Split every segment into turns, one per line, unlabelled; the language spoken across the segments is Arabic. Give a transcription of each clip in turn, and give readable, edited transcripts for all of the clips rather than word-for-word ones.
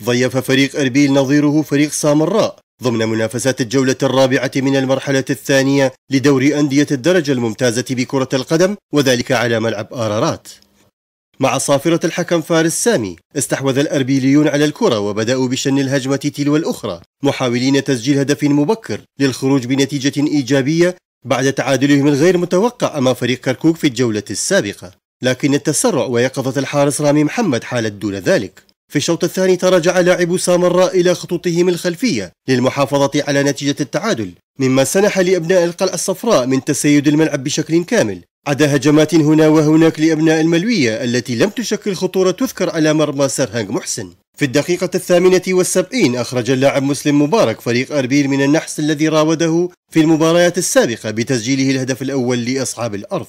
ضيف فريق أربيل نظيره فريق سامراء ضمن منافسات الجولة الرابعة من المرحلة الثانية لدور أندية الدرجة الممتازة بكرة القدم، وذلك على ملعب آرارات. مع صافرة الحكم فارس سامي استحوذ الأربيليون على الكرة وبدأوا بشن الهجمة تلو الأخرى، محاولين تسجيل هدف مبكر للخروج بنتيجة إيجابية بعد تعادلهم الغير متوقع أمام فريق كركوك في الجولة السابقة، لكن التسرع ويقظة الحارس رامي محمد حالت دون ذلك. في الشوط الثاني تراجع لاعبو سامراء إلى خطوطهم الخلفية للمحافظة على نتيجة التعادل، مما سنح لأبناء القلعة الصفراء من تسيد الملعب بشكل كامل، عدا هجمات هنا وهناك لأبناء الملوية التي لم تشكل خطورة تذكر على مرمى سرهنج محسن. في الدقيقة 78 أخرج اللاعب مسلم مبارك فريق أربيل من النحس الذي راوده في المباريات السابقة بتسجيله الهدف الأول لأصحاب الأرض.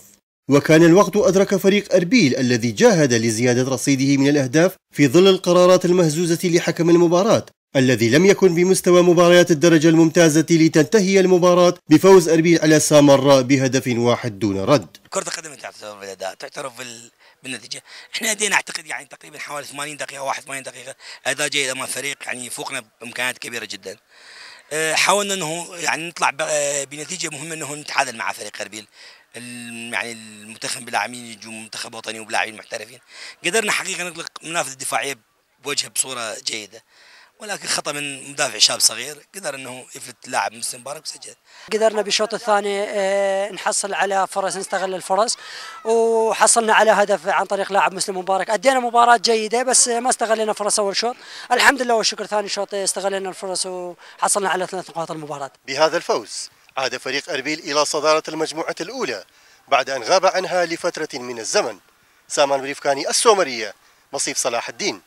وكان الوقت أدرك فريق أربيل الذي جاهد لزيادة رصيده من الأهداف في ظل القرارات المهزوزة لحكم المباراة الذي لم يكن بمستوى مباريات الدرجة الممتازة، لتنتهي المباراة بفوز أربيل على سامراء بهدف واحد دون رد.
كرة القدم تعترف بالأداء، تعترف بالنتيجة. احنا أدينا أعتقد يعني تقريبا حوالي 80 دقيقة 81 دقيقة أداء جيد أمام فريق يعني يفوقنا بإمكانيات كبيرة جدا. حاولنا أنه يعني نطلع بنتيجة مهمة أنه نتعادل مع فريق أربيل، يعني المنتخب بلاعبين يجوا منتخب وطني وبلاعبين محترفين. قدرنا حقيقة نغلق منافذة الدفاعية بوجهه بصورة جيدة، ولكن خطأ من مدافع شاب صغير قدر انه يفلت لاعب مسلم مبارك وسجل.
قدرنا بالشوط الثاني نحصل على فرص، نستغل الفرص وحصلنا على هدف عن طريق لاعب مسلم مبارك. ادينا مباراة جيدة بس ما استغلنا فرص اول شوط، الحمد لله والشكر ثاني شوط استغلنا الفرص وحصلنا على 3 نقاط المباراة.
بهذا الفوز عاد فريق أربيل إلى صدارة المجموعة الأولى بعد أن غاب عنها لفترة من الزمن. سامان بريفكاني، السومرية، مصيف صلاح الدين.